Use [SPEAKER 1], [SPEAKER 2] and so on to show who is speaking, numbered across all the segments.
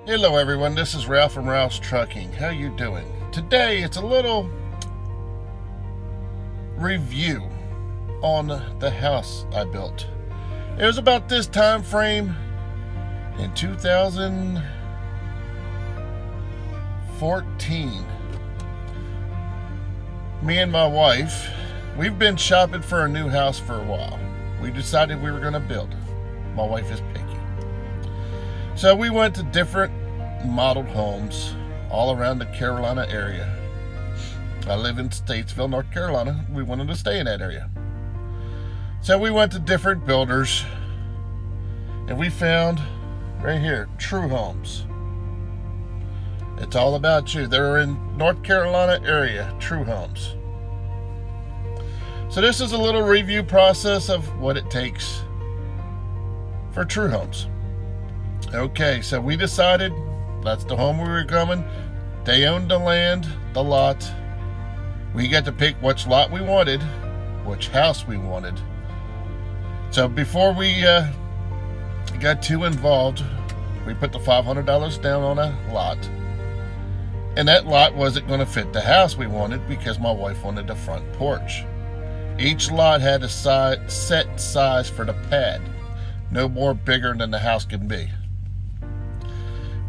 [SPEAKER 1] Hello everyone, this is Ralph from Ralph's Trucking. How you doing? Today it's a little review on the house I built. It was about this time frame in 2014. Me and my wife, we've been shopping for a new house for a while. We decided we were going to build. My wife is picky. So we went to different modeled homes all around the Carolina area. I live in Statesville, North Carolina. We wanted to stay in that area. So we went to different builders and we found right here, True Homes. It's all about you. They're in North Carolina area, True Homes. So this is a little review process of what it takes for True Homes. Okay, so we decided that's the home we were going. They owned the land, the lot. We got to pick which lot we wanted, which house we wanted. So before we got too involved, we put the $500 down on a lot. And that lot wasn't going to fit the house we wanted because my wife wanted the front porch. Each lot had a set size for the pad. No more bigger than the house can be.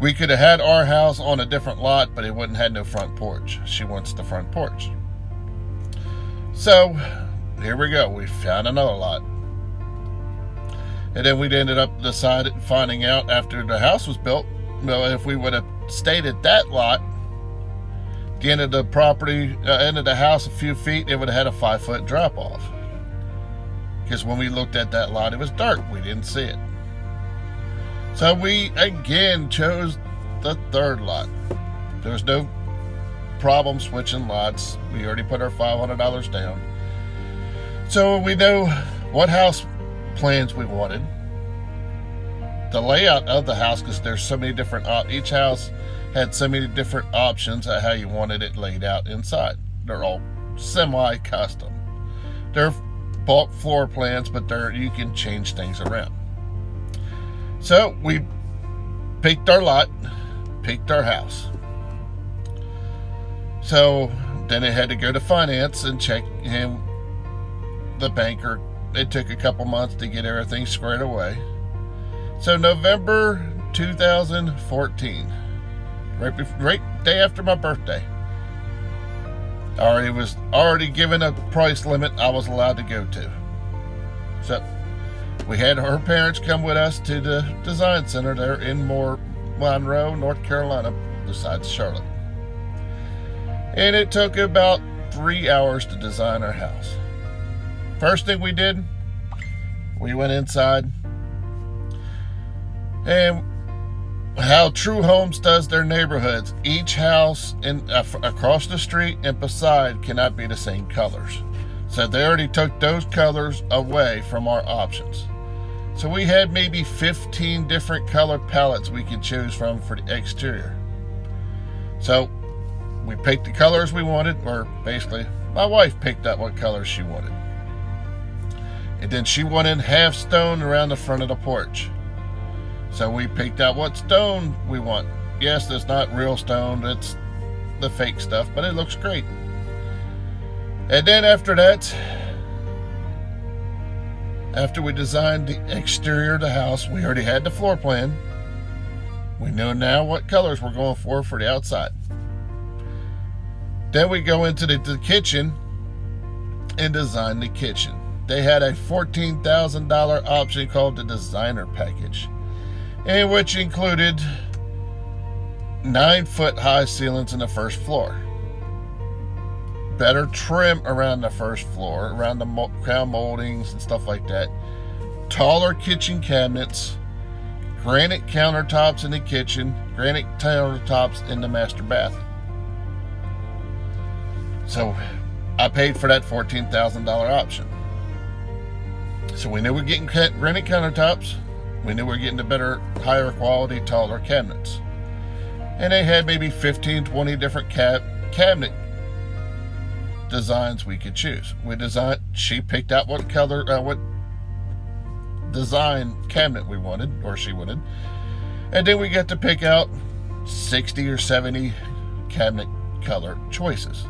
[SPEAKER 1] We could have had our house on a different lot, but it wouldn't have no front porch. She wants the front porch. So, here we go. We found another lot. And then we ended up finding out after the house was built, well, if we would have stayed at that lot, the end of the property, end of the house a few feet, it would have had a 5-foot drop off. Because when we looked at that lot, it was dark. We didn't see it. So we again chose the third lot. There was no problem switching lots. We already put our $500 down. So we know what house plans we wanted. The layout of the house, because there's so many different, each house had so many different options at how you wanted it laid out inside. They're all semi-custom. They're bulk floor plans, but you can change things around. So we picked our lot, picked our house. So then it had to go to finance and check him, the banker. It took a couple months to get everything squared away. So November 2014, right day after my birthday, I was already given a price limit I was allowed to go to. So we had her parents come with us to the design center there in Monroe, North Carolina, besides Charlotte. And it took about 3 hours to design our house. First thing we did, we went inside. And how True Homes does their neighborhoods, each house across the street and beside cannot be the same colors. So they already took those colors away from our options. So we had maybe 15 different color palettes we could choose from for the exterior. So we picked the colors we wanted, or basically my wife picked out what colors she wanted. And then she wanted half stone around the front of the porch. So we picked out what stone we want. Yes, it's not real stone, it's the fake stuff, but it looks great. And then after that, after we designed the exterior of the house, we already had the floor plan. We know now what colors we're going for the outside. Then we go into the kitchen and design the kitchen. They had a $14,000 option called the designer package, and which included 9-foot high ceilings in the first floor, better trim around the first floor, around the crown moldings and stuff like that, taller kitchen cabinets, granite countertops in the kitchen, granite countertops in the master bath. So I paid for that $14,000 option. So we knew we're getting granite countertops. We knew we were getting the better, higher quality, taller cabinets. And they had maybe 15, 20 different cabinet designs we could choose. She picked out what color, what design cabinet we wanted, or she wanted. And then we get to pick out 60 or 70 cabinet color choices.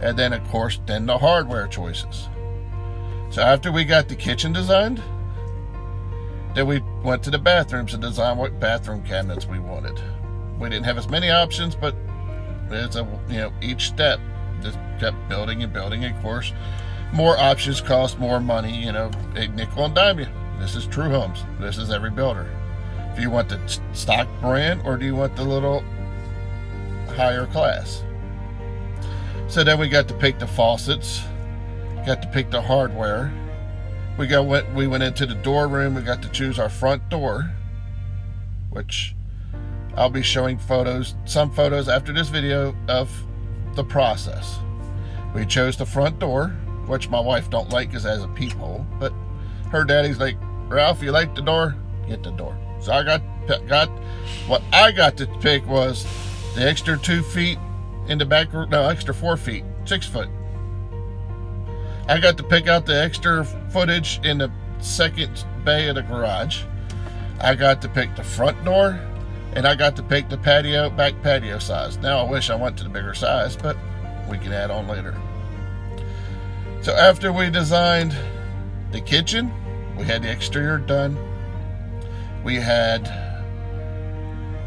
[SPEAKER 1] And then, of course, then the hardware choices. So after we got the kitchen designed, then we went to the bathrooms and designed what bathroom cabinets we wanted. We didn't have as many options, but it's each step just kept building and building. Of course, more options cost more money. A nickel and dime you. This is True Homes. This is every builder. Do you want the stock brand or do you want the little higher class? So then we got to pick the faucets, got to pick the hardware. We went into the door room. We got to choose our front door, which I'll be showing some photos after this video of the process. We chose the front door, which my wife don't like because it has a peephole, but her daddy's like, Ralph, you like the door? Get the door. So I got what I got to pick was the extra 2 feet in the back, no, extra 4 feet, 6 foot. I got to pick out the extra footage in the second bay of the garage. I got to pick the front door, and I got to pick the back patio size. Now I wish I went to the bigger size, but we can add on later. So after we designed the kitchen, we had the exterior done. We had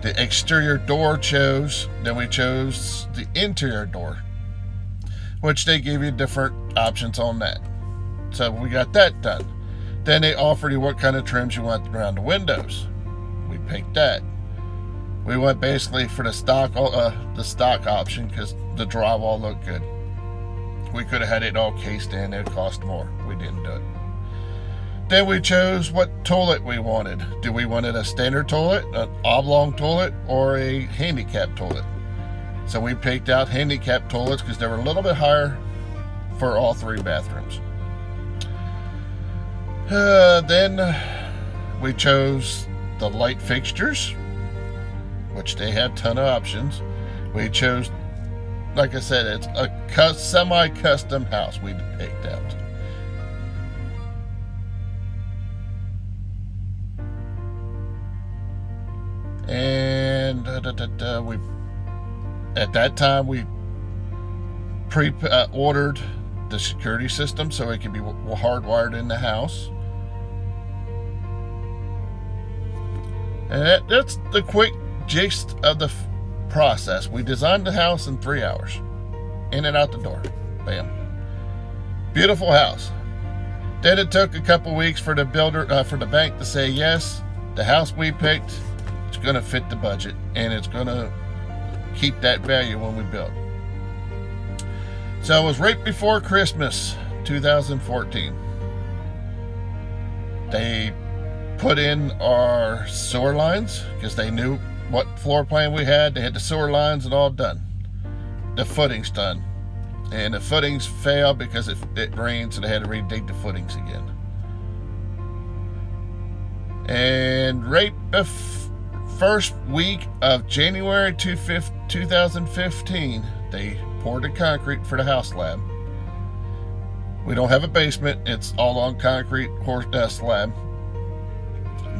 [SPEAKER 1] the exterior door then we chose the interior door, which they give you different options on that. So we got that done. Then they offered you what kind of trims you want around the windows. We picked that. We went basically for the stock option because the drywall looked good. We could have had it all cased in. It cost more. We didn't do it. Then we chose what toilet we wanted. Do we wanted a standard toilet, an oblong toilet, or a handicap toilet? So we picked out handicap toilets because they were a little bit higher for all 3 bathrooms. Then we chose the light fixtures, which they have a ton of options. We chose, like I said, it's a semi-custom house we picked out. And at that time we ordered the security system so it could be hardwired in the house. And that's the quick gist of the process. We designed the house in 3 hours, in and out the door. Bam. Beautiful house. Then it took a couple weeks for the bank to say yes, the house we picked, it's going to fit the budget and it's going to keep that value when we build. So it was right before Christmas 2014. They put in our sewer lines because they knew what floor plan we had. They had the sewer lines and all done. The footings done. And the footings failed because it rained, so they had to redig the footings again. And right first week of January 2015, they poured the concrete for the house slab. We don't have a basement. It's all on concrete slab.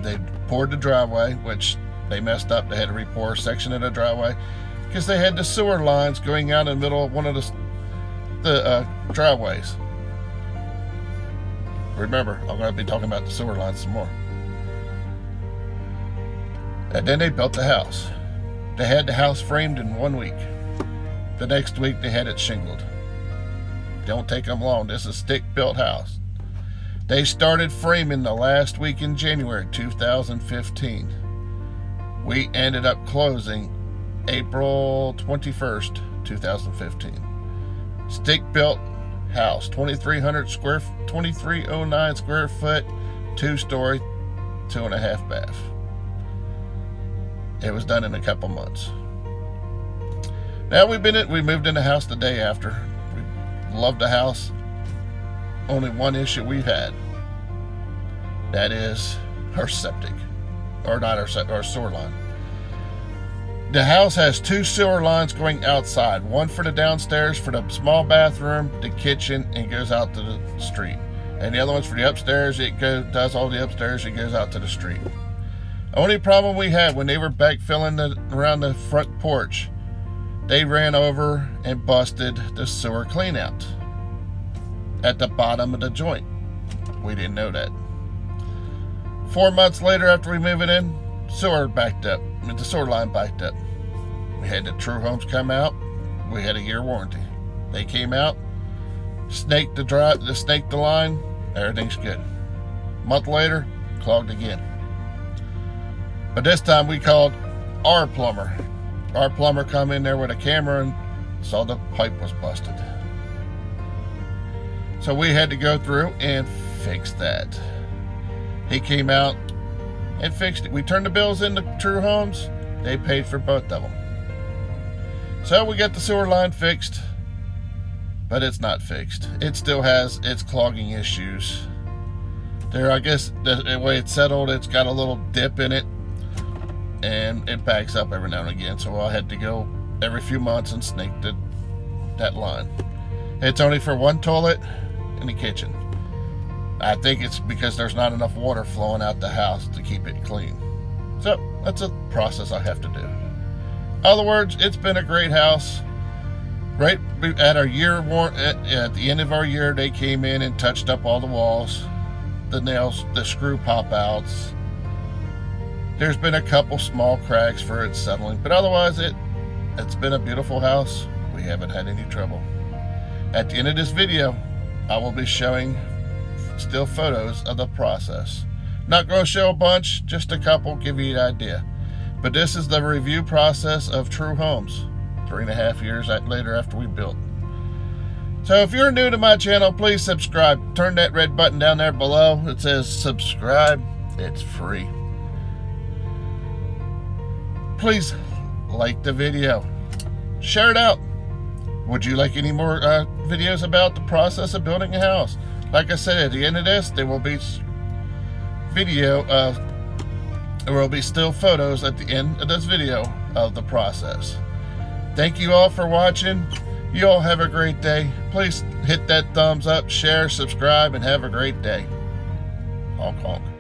[SPEAKER 1] They poured the driveway, which they messed up. They had to re-pour a section of the driveway because they had the sewer lines going out in the middle of one of the driveways. Remember, I'm going to be talking about the sewer lines some more. And then they built the house. They had the house framed in 1 week. The next week they had it shingled. Don't take them long. This is a stick-built house. They started framing the last week in January 2015. We ended up closing April 21st, 2015. Stick-built house, 2309 square foot, 2-story, 2.5 bath. It was done in a couple months. Now we moved in the house the day after. We loved the house. Only one issue we've had. That is our septic. Or not our sewer line. The house has 2 sewer lines going outside. One for the downstairs for the small bathroom, the kitchen, and goes out to the street. And the other one's for the upstairs. It does all the upstairs. It goes out to the street. Only problem we had when they were backfilling around the front porch, they ran over and busted the sewer cleanout at the bottom of the joint. We didn't know that. 4 months later, after we moved it in, sewer backed up. The sewer line backed up. We had the True Homes come out. We had a year warranty. They came out, snaked the line. Everything's good. A month later, clogged again. But this time we called our plumber. Our plumber come in there with a camera and saw the pipe was busted. So we had to go through and fix that. He came out and fixed it. We turned the bills into True Homes. They paid for both of them. So we got the sewer line fixed, but it's not fixed. It still has its clogging issues. There, I guess the way it's settled, it's got a little dip in it, and it backs up every now and again. So I had to go every few months and snake that line. It's only for one toilet in the kitchen. I think it's because there's not enough water flowing out the house to keep it clean. So that's a process I have to do. In other words, it's been a great house. Right at our year at the end of our year, they came in and touched up all the walls, the nails, the screw pop outs. There's been a couple small cracks for it settling, but otherwise it's been a beautiful house. We haven't had any trouble. At the end of this video, I will be showing still photos of the process. Not going to show a bunch, just a couple, give you an idea. But this is the review process of True Homes, 3.5 years later after we built. So if you're new to my channel, please subscribe. Turn that red button down there below. It says subscribe. It's free. Please like the video. Share it out. Would you like any more videos about the process of building a house? Like I said, at the end of this, there will be there will be still photos at the end of this video of the process. Thank you all for watching. You all have a great day. Please hit that thumbs up, share, subscribe, and have a great day. Honk honk.